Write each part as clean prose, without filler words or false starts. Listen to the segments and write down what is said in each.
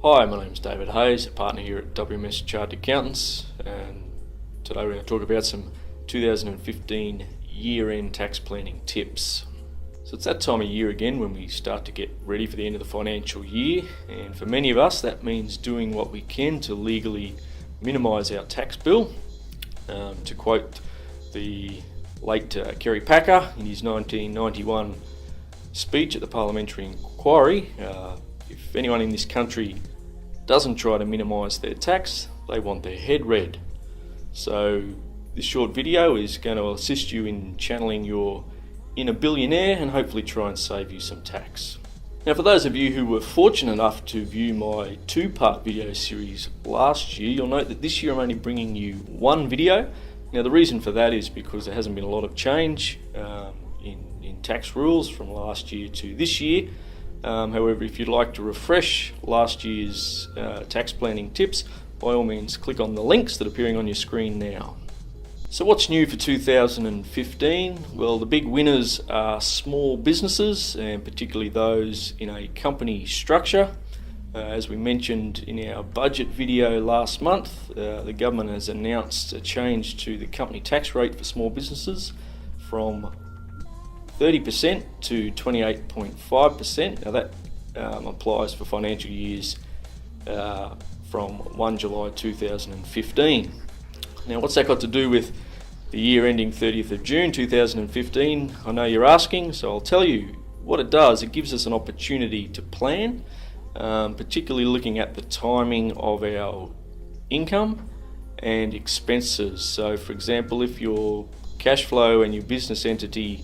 Hi, my name is David Hayes, a partner here at WMS Chartered Accountants, and today we're going to talk about some 2015 year-end tax planning tips. So it's that time of year again when we start to get ready for the end of the financial year, and for many of us that means doing what we can to legally minimise our tax bill. To quote the late Kerry Packer in his 1991 speech at the Parliamentary Inquiry, if anyone in this country doesn't try to minimise their tax, they want their head read. So this short video is going to assist you in channeling your inner billionaire and hopefully try and save you some tax. Now, for those of you who were fortunate enough to view my two-part video series last year, you'll note that this year I'm only bringing you one video. Now, the reason for that is because there hasn't been a lot of change in tax rules from last year to this year. However, if you'd like to refresh last year's tax planning tips, by all means click on the links that are appearing on your screen now. So what's new for 2015? Well, the big winners are small businesses, and particularly those in a company structure. As we mentioned in our budget video last month, the government has announced a change to the company tax rate for small businesses from 30% to 28.5%. Now that applies for financial years from 1 July 2015. Now what's that got to do with the year ending 30th of June 2015? I know you're asking, so I'll tell you what it does. It gives us an opportunity to plan, particularly looking at the timing of our income and expenses. So for example, if your cash flow and your business entity,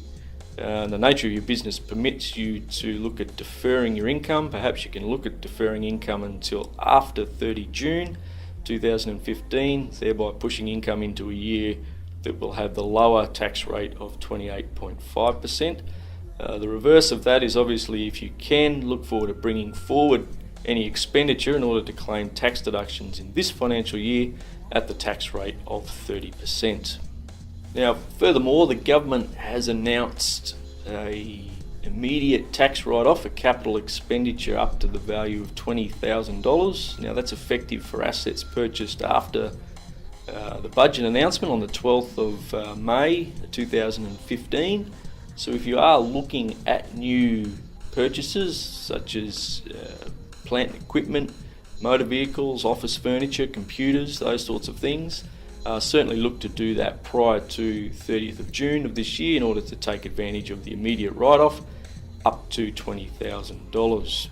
the nature of your business permits you to look at deferring your income, perhaps you can look at deferring income until after 30 June 2015, thereby pushing income into a year that will have the lower tax rate of 28.5%. The reverse of that is obviously, if you can, look forward to bringing forward any expenditure in order to claim tax deductions in this financial year at the tax rate of 30%. Now, furthermore, the government has announced an immediate tax write-off for capital expenditure up to the value of $20,000. Now, that's effective for assets purchased after the budget announcement on the 12th of May 2015. So if you are looking at new purchases such as plant and equipment, motor vehicles, office furniture, computers, those sorts of things, certainly look to do that prior to 30th of June of this year in order to take advantage of the immediate write-off up to $20,000.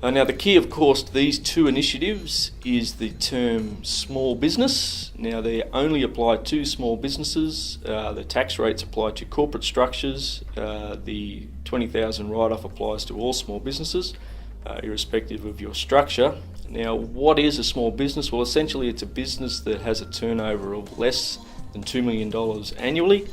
Now the key, of course, to these two initiatives is the term small business. Now they only apply to small businesses. The tax rates apply to corporate structures. The $20,000 write-off applies to all small businesses, irrespective of your structure. Now, what is a small business? Well, essentially it's a business that has a turnover of less than $2 million annually.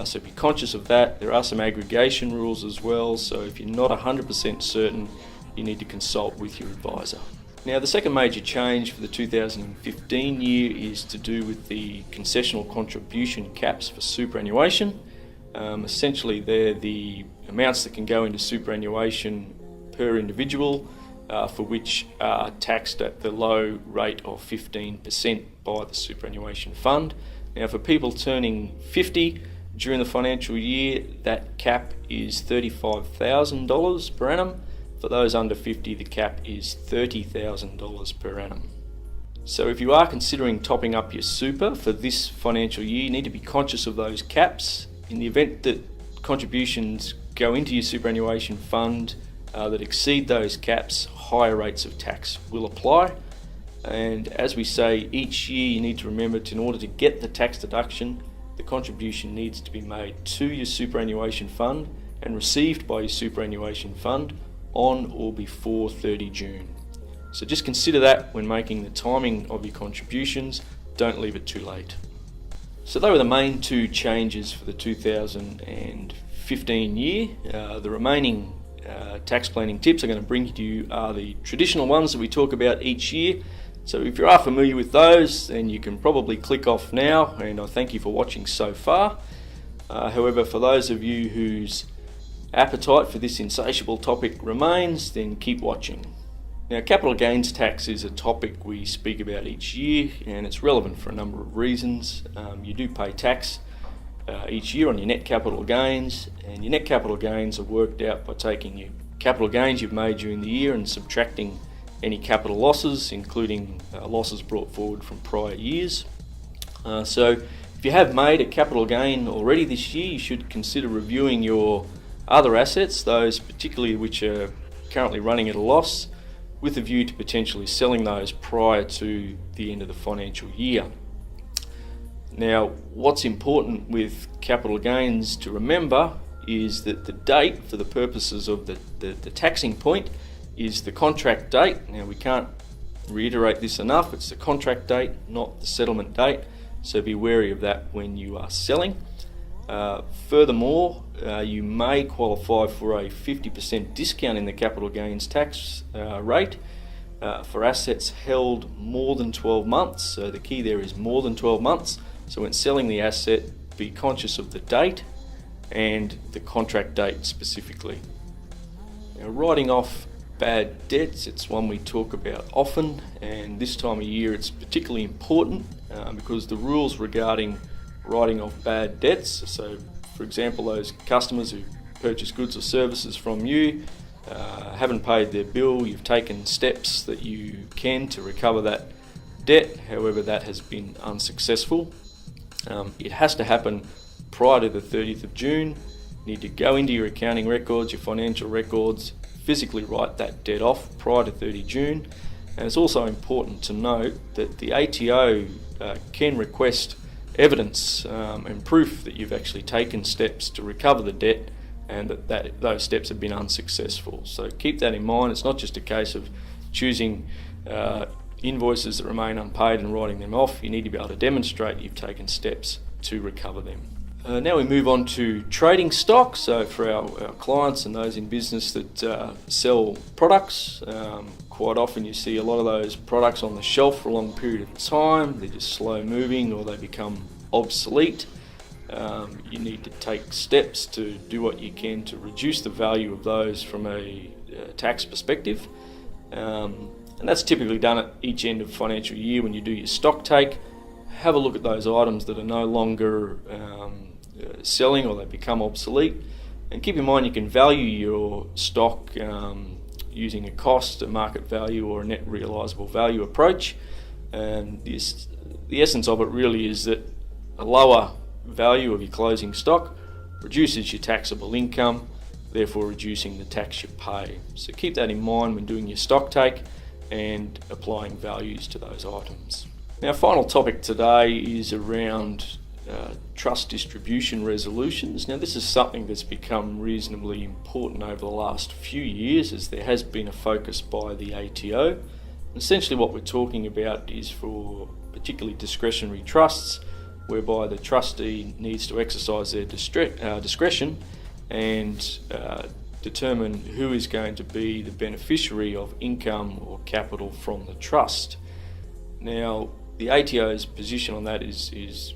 So be conscious of that. There are some aggregation rules as well, so if you're not 100% certain, you need to consult with your advisor. Now, the second major change for the 2015 year is to do with the concessional contribution caps for superannuation. Essentially, they're the amounts that can go into superannuation per individual, for which are taxed at the low rate of 15% by the superannuation fund. Now, for people turning 50 during the financial year, that cap is $35,000 per annum. For those under 50, the cap is $30,000 per annum. So if you are considering topping up your super for this financial year, you need to be conscious of those caps. In the event that contributions go into your superannuation fund that exceed those caps, higher rates of tax will apply. And as we say, each year you need to remember in order to get the tax deduction, the contribution needs to be made to your superannuation fund and received by your superannuation fund on or before 30 June. So just consider that when making the timing of your contributions. Don't leave it too late. So they were the main two changes for the 2015 year. The remaining tax planning tips I'm going to bring to you are the traditional ones that we talk about each year. So if you are familiar with those, then you can probably click off now, and I thank you for watching so far. However, for those of you whose appetite for this insatiable topic remains, then keep watching. Now, capital gains tax is a topic we speak about each year, and it's relevant for a number of reasons. You do pay tax each year on your net capital gains, and your net capital gains are worked out by taking your capital gains you've made during the year and subtracting any capital losses, including losses brought forward from prior years. So if you have made a capital gain already this year, you should consider reviewing your other assets, those particularly which are currently running at a loss, with a view to potentially selling those prior to the end of the financial year. Now, what's important with capital gains to remember is that the date, for the purposes of the taxing point, is the contract date. Now, we can't reiterate this enough, it's the contract date, not the settlement date, so be wary of that when you are selling. Furthermore, you may qualify for a 50% discount in the capital gains tax rate for assets held more than 12 months. So the key there is more than 12 months. So when selling the asset, be conscious of the date and the contract date specifically. Now, writing off bad debts, it's one we talk about often, and this time of year it's particularly important because the rules regarding writing off bad debts, so for example those customers who purchase goods or services from you, haven't paid their bill, you've taken steps that you can to recover that debt, however that has been unsuccessful. It has to happen prior to the 30th of June. You need to go into your accounting records, your financial records, physically write that debt off prior to 30 June. And it's also important to note that the ATO can request evidence and proof that you've actually taken steps to recover the debt and that those steps have been unsuccessful. So keep that in mind. It's not just a case of choosing invoices that remain unpaid and writing them off. You need to be able to demonstrate you've taken steps to recover them. Now we move on to trading stock. So for our clients and those in business that sell products, quite often you see a lot of those products on the shelf for a long period of time. They're just slow moving or they become obsolete. You need to take steps to do what you can to reduce the value of those from a tax perspective. And that's typically done at each end of financial year when you do your stock take. Have a look at those items that are no longer selling or they become obsolete, and keep in mind you can value your stock using a cost, a market value or a net realisable value approach. And the essence of it really is that a lower value of your closing stock reduces your taxable income, therefore reducing the tax you pay. So keep that in mind when doing your stock take and applying values to those items. Now, final topic today is around trust distribution resolutions. Now, this is something that's become reasonably important over the last few years as there has been a focus by the ATO. Essentially what we're talking about is for particularly discretionary trusts, whereby the trustee needs to exercise their discretion and determine who is going to be the beneficiary of income or capital from the trust. Now, the ATO's position on that is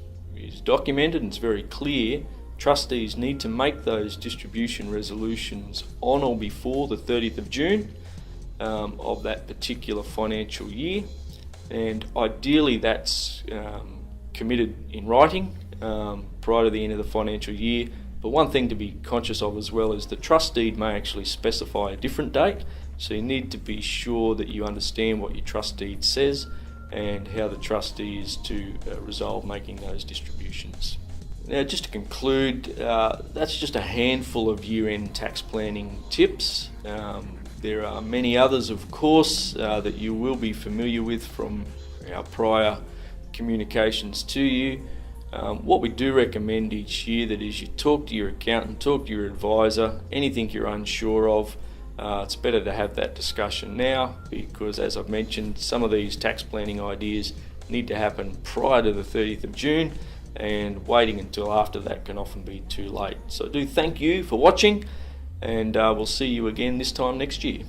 documented and it's very clear. Trustees need to make those distribution resolutions on or before the 30th of June of that particular financial year, and ideally that's committed in writing prior to the end of the financial year. But one thing to be conscious of as well is the trust deed may actually specify a different date, so you need to be sure that you understand what your trust deed says and how the trustee is to resolve making those distributions. Now, just to conclude, that's just a handful of year-end tax planning tips. There are many others, of course, that you will be familiar with from our prior communications to you. What we do recommend each year that is you talk to your accountant, talk to your advisor, anything you're unsure of. It's better to have that discussion now because, as I've mentioned, some of these tax planning ideas need to happen prior to the 30th of June, and waiting until after that can often be too late. So I do thank you for watching, and we'll see you again this time next year.